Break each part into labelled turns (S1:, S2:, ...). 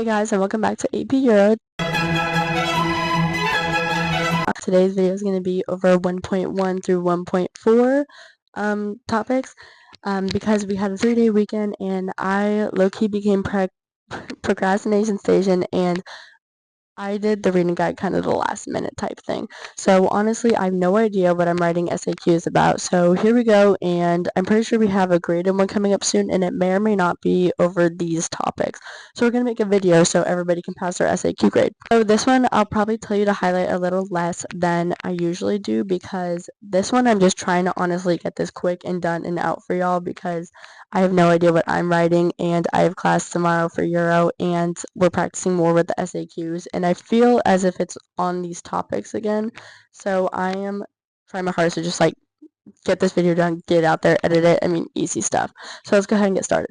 S1: Hey guys, and welcome back to AP Euro. Today's video is going to be over 1.1 through 1.4 topics because we had a 3-day weekend and I low-key became procrastination station and I did the reading guide kind of the last minute type thing. So honestly, I have no idea what I'm writing SAQs about. So here we go, and I'm pretty sure we have a graded one coming up soon, and it may or may not be over these topics. So we're going to make a video so everybody can pass their SAQ grade. So this one, I'll probably tell you to highlight a little less than I usually do because this one I'm just trying to honestly get this quick and done and out for y'all because I have no idea what I'm writing, and I have class tomorrow for Euro, and we're practicing more with the SAQs, and I feel as if it's on these topics again, so I am trying my hardest to just like get this video done, get it out there, edit it. I mean, easy stuff. So let's go ahead and get started.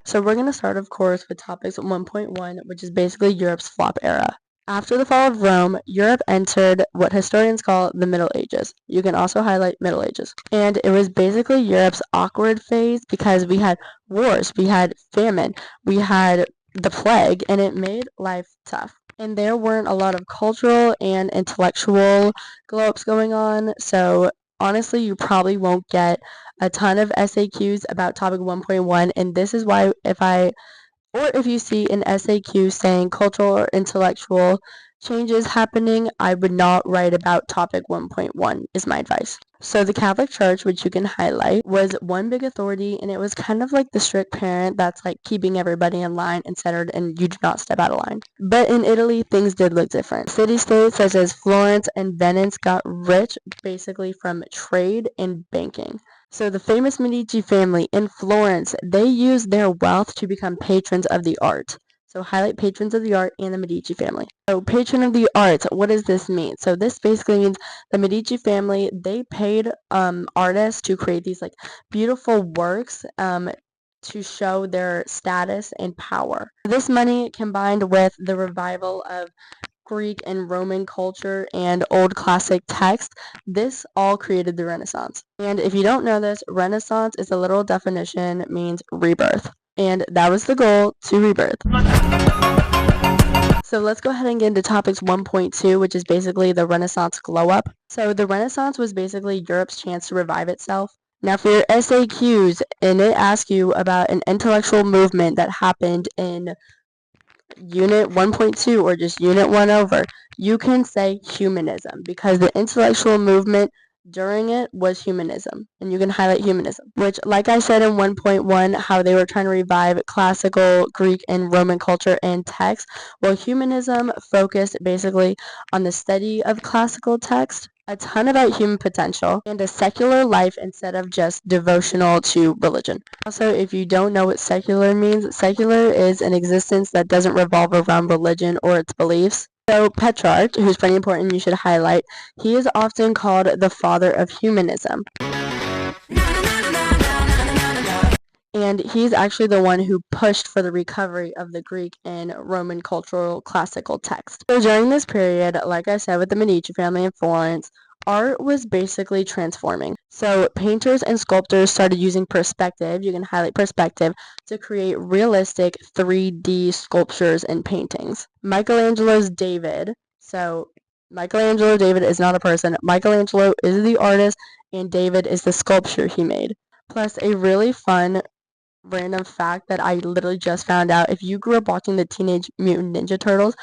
S1: So we're going to start, of course, with topics 1.1, which is basically Europe's flop era. After the fall of Rome, Europe entered what historians call the Middle Ages. You can also highlight Middle Ages. And it was basically Europe's awkward phase because we had wars, we had famine, we had the plague, and it made life tough. And there weren't a lot of cultural and intellectual glow-ups going on, so honestly, you probably won't get a ton of SAQs about topic 1.1, and this is why if you see an SAQ saying cultural or intellectual changes happening, I would not write about topic 1.1 is my advice. So the Catholic Church, which you can highlight, was one big authority, and it was kind of like the strict parent that's like keeping everybody in line and centered, and you do not step out of line. But in Italy, things did look different. City-states such as Florence and Venice got rich basically from trade and banking. So the famous Medici family in Florence, they used their wealth to become patrons of the art. So highlight patrons of the art and the Medici family. So patron of the arts, what does this mean? So this basically means the Medici family, they paid artists to create these like beautiful works to show their status and power. This money combined with the revival of Greek and Roman culture and old classic text, this all created the Renaissance. And if you don't know this, Renaissance is a literal definition, means rebirth. And that was the goal, to rebirth. So let's go ahead and get into topics 1.2, which is basically the Renaissance glow up. So the Renaissance was basically Europe's chance to revive itself. Now for your SAQs, and it asks you about an intellectual movement that happened in Unit 1.2 or just Unit 1 over, you can say humanism because the intellectual movement during it was humanism, and you can highlight humanism, which, like I said in 1.1, how they were trying to revive classical Greek and Roman culture and text. Well, humanism focused basically on the study of classical text, a ton about human potential, and a secular life instead of just devotional to religion. Also, if you don't know what secular means, secular is an existence that doesn't revolve around religion or its beliefs. So Petrarch, who's pretty important, you should highlight, he is often called the father of humanism. And he's actually the one who pushed for the recovery of the Greek and Roman cultural classical text. So during this period, like I said with the Medici family in Florence, art was basically transforming. So painters and sculptors started using perspective, you can highlight perspective, to create realistic 3D sculptures and paintings. Michelangelo's David, so Michelangelo David is not a person, Michelangelo is the artist, and David is the sculpture he made. Plus a really fun random fact that I literally just found out, if you grew up watching the Teenage Mutant Ninja Turtles,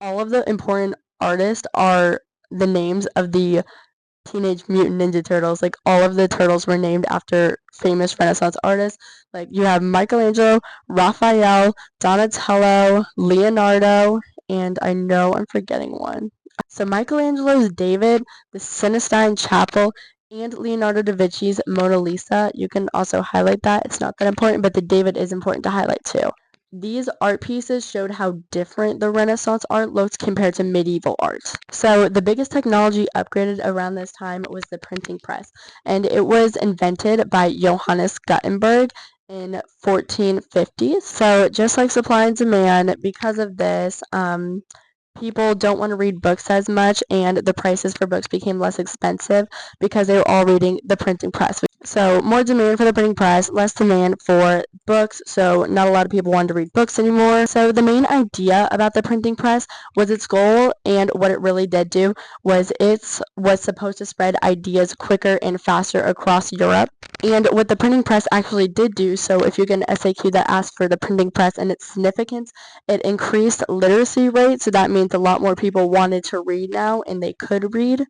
S1: all of the important artists are the names of the Teenage Mutant Ninja Turtles. Like all of the turtles were named after famous Renaissance artists. Like you have Michelangelo, Raphael, Donatello, Leonardo, and I know I'm forgetting one. So Michelangelo's David, the Sistine Chapel, and Leonardo da Vinci's Mona Lisa, you can also highlight that. It's not that important, but the David is important to highlight too. These art pieces showed how different the Renaissance art looked compared to medieval art. So the biggest technology upgraded around this time was the printing press, and it was invented by Johannes Gutenberg in 1450. So just like supply and demand, because of this, people don't want to read books as much, and the prices for books became less expensive because they were all reading the printing press. So more demand for the printing press, less demand for books, so not a lot of people wanted to read books anymore. So the main idea about the printing press was its goal, and what it really did do was it was supposed to spread ideas quicker and faster across Europe. And what the printing press actually did do, so if you get an SAQ that asks for the printing press and its significance, it increased literacy rate, so that means a lot more people wanted to read now and they could read,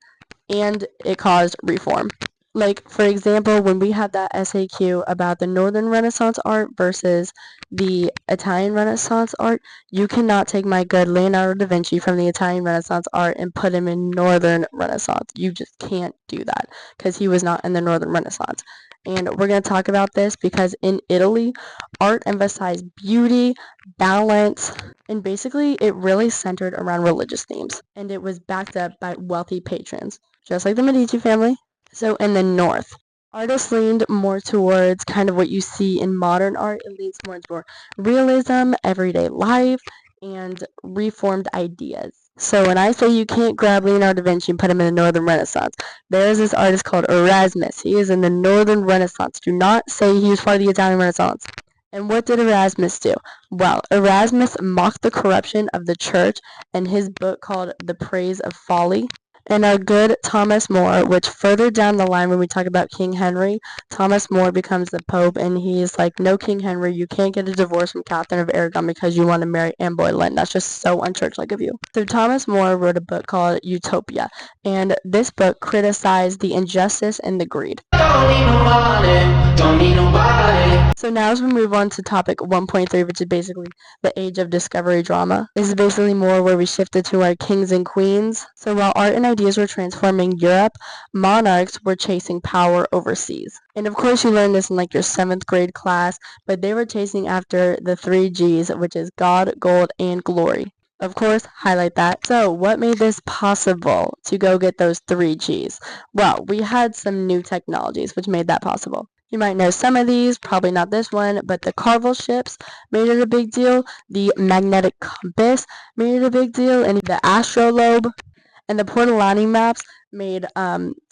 S1: and it caused reform. Like, for example, when we had that SAQ about the Northern Renaissance art versus the Italian Renaissance art, you cannot take my good Leonardo da Vinci from the Italian Renaissance art and put him in Northern Renaissance. You just can't do that because he was not in the Northern Renaissance. And we're going to talk about this because in Italy, art emphasized beauty, balance, and basically it really centered around religious themes. And it was backed up by wealthy patrons, just like the Medici family. So in the North, artists leaned more towards kind of what you see in modern art. It leans more into more realism, everyday life, and reformed ideas. So when I say you can't grab Leonardo da Vinci and put him in the Northern Renaissance, there is this artist called Erasmus. He is in the Northern Renaissance. Do not say he was part of the Italian Renaissance. And what did Erasmus do? Well, Erasmus mocked the corruption of the church in his book called The Praise of Folly. And our good Thomas More, which further down the line when we talk about King Henry, Thomas More becomes the Pope, and he's like, no, King Henry, you can't get a divorce from Catherine of Aragon because you want to marry Anne Boleyn. That's just so unchurch-like of you. So Thomas More wrote a book called Utopia, and this book criticized the injustice and the greed. Don't need nobody, don't need nobody. So now as we move on to topic 1.3, which is basically the age of discovery drama. This is basically more where we shifted to our kings and queens. So while art and ideas were transforming Europe, monarchs were chasing power overseas. And of course you learned this in like your 7th grade class, but they were chasing after the 3 G's, which is God, gold, and glory. Of course, highlight that. So what made this possible to go get those 3 G's? Well, we had some new technologies which made that possible. You might know some of these, probably not this one, but the Carvel ships made it a big deal. The magnetic compass made it a big deal, and the astrolabe and the Portolani maps made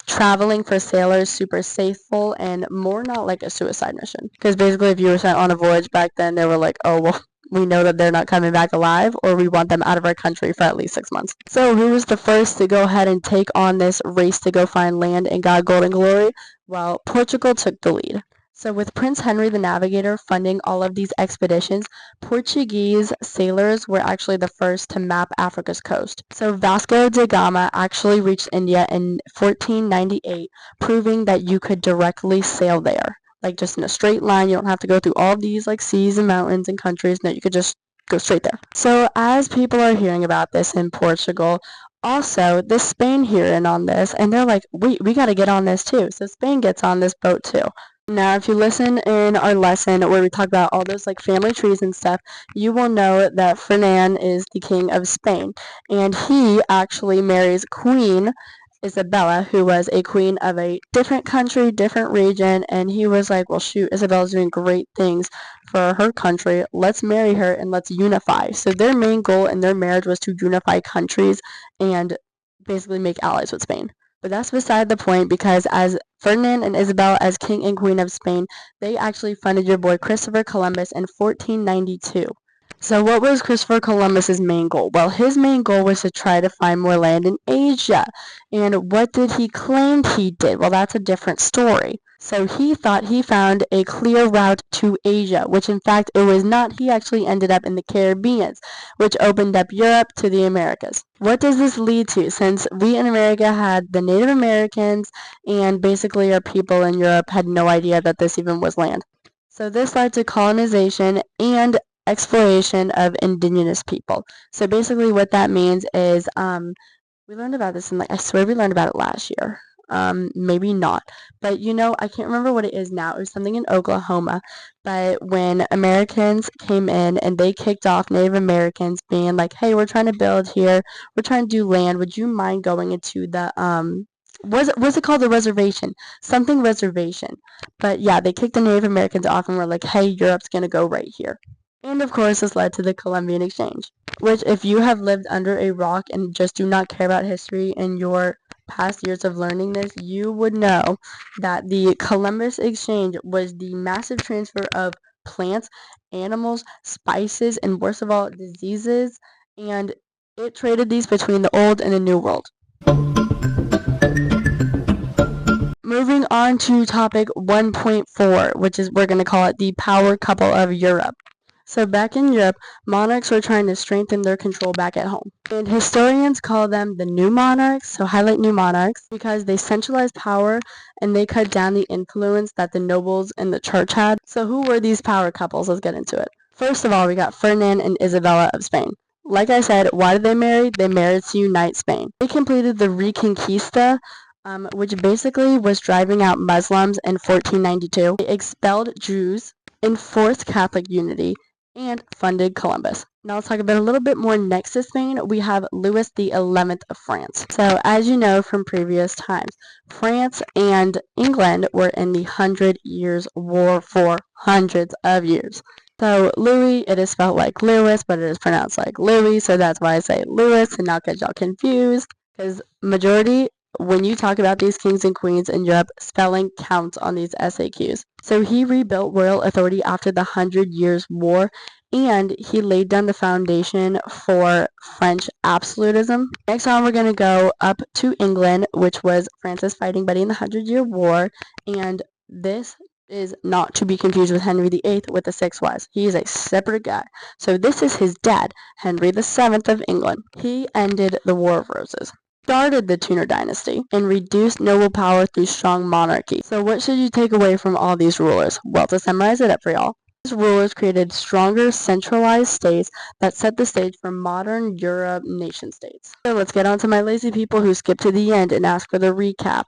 S1: traveling for sailors super safeful and more not like a suicide mission. Because basically if you were sent on a voyage back then, they were like, oh, well, we know that they're not coming back alive, or we want them out of our country for at least 6 months. So who was the first to go ahead and take on this race to go find land and God, gold, and glory? Well, Portugal took the lead. So with Prince Henry the Navigator funding all of these expeditions, Portuguese sailors were actually the first to map Africa's coast. So Vasco da Gama actually reached India in 1498, proving that you could directly sail there. Like just in a straight line, you don't have to go through all of these like seas and mountains and countries. No, you could just go straight there. So as people are hearing about this in Portugal, also, this Spain hearing on this, and they're like, wait, we got to get on this too. So Spain gets on this boat too. Now, if you listen in our lesson where we talk about all those like family trees and stuff, you will know that Ferdinand is the king of Spain, and he actually marries Queen Isabella, who was a queen of a different country, different region, and he was like, well, shoot, Isabella's doing great things for her country. Let's marry her and let's unify. So their main goal in their marriage was to unify countries and basically make allies with Spain. But that's beside the point, because as Ferdinand and Isabel as king and queen of Spain, they actually funded your boy Christopher Columbus in 1492. So what was Christopher Columbus's main goal? Well, his main goal was to try to find more land in Asia. And what did he claim he did? Well, that's a different story. So he thought he found a clear route to Asia, which in fact it was not. He actually ended up in the Caribbean, which opened up Europe to the Americas. What does this lead to? Since we in America had the Native Americans and basically our people in Europe had no idea that this even was land. So this led to colonization and exploration of indigenous people. So basically what that means is we learned about this in I swear we learned about it last year. Maybe not, but I can't remember what it is now. It was something in Oklahoma, but when Americans came in and they kicked off Native Americans being like, hey, we're trying to build here, we're trying to do land, would you mind going into the was it called the reservation? Something reservation. But yeah, they kicked the Native Americans off and were like, hey, Europe's gonna go right here. And of course, this led to the Columbian Exchange, which if you have lived under a rock and just do not care about history in your past years of learning this, you would know that the Columbus Exchange was the massive transfer of plants, animals, spices, and worst of all, diseases, and it traded these between the Old and the New World. Moving on to topic 1.4, which is, we're going to call it the power couple of Europe. So back in Europe, monarchs were trying to strengthen their control back at home. And historians call them the new monarchs, so highlight new monarchs, because they centralized power and they cut down the influence that the nobles and the church had. So who were these power couples? Let's get into it. First of all, we got Ferdinand and Isabella of Spain. Like I said, why did they marry? They married to unite Spain. They completed the Reconquista, which basically was driving out Muslims in 1492. They expelled Jews, enforced Catholic unity, and funded Columbus. Now let's talk about a little bit more next to Spain. We have Louis XI of France. So as you know from previous times, France and England were in the 100 Years' War for hundreds of years. So Louis, it is spelled like Lewis, but it is pronounced like Louis, so that's why I say Louis, and not get y'all confused, because majority, when you talk about these kings and queens in Europe, spelling counts on these SAQs. So he rebuilt royal authority after the 100 Years' War, and he laid down the foundation for French absolutism. Next on, we're going to go up to England, which was France's fighting buddy in the 100-Year War, and this is not to be confused with Henry VIII with the 6 wives. He is a separate guy. So this is his dad, Henry VII of England. He ended the War of Roses, started the Tudor dynasty, and reduced noble power through strong monarchy. So what should you take away from all these rulers? Well, to summarize it up for y'all, these rulers created stronger centralized states that set the stage for modern Europe nation states. So let's get on to my lazy people who skip to the end and ask for the recap.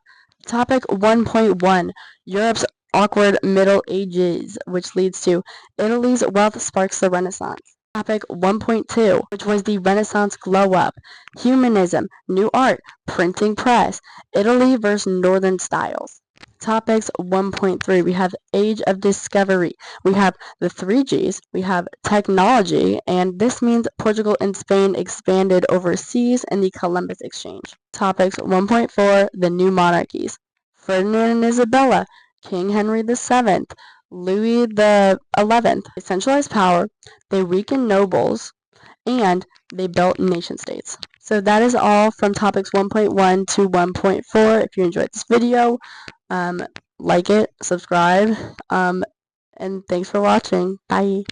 S1: Topic 1.1, Europe's awkward Middle Ages, which leads to Italy's wealth sparks the Renaissance. Topic 1.2, which was the Renaissance glow up, humanism, new art, printing press, Italy versus Northern styles. Topics 1.3, we have Age of Discovery, we have the 3Gs, we have technology, and this means Portugal and Spain expanded overseas in the Columbus Exchange. Topics 1.4, the new monarchies, Ferdinand and Isabella, King Henry VII, Louis XI. They centralized power, they weakened nobles, and they built nation states. So that is all from topics 1.1 to 1.4. If you enjoyed this video, like it, subscribe, and thanks for watching. Bye.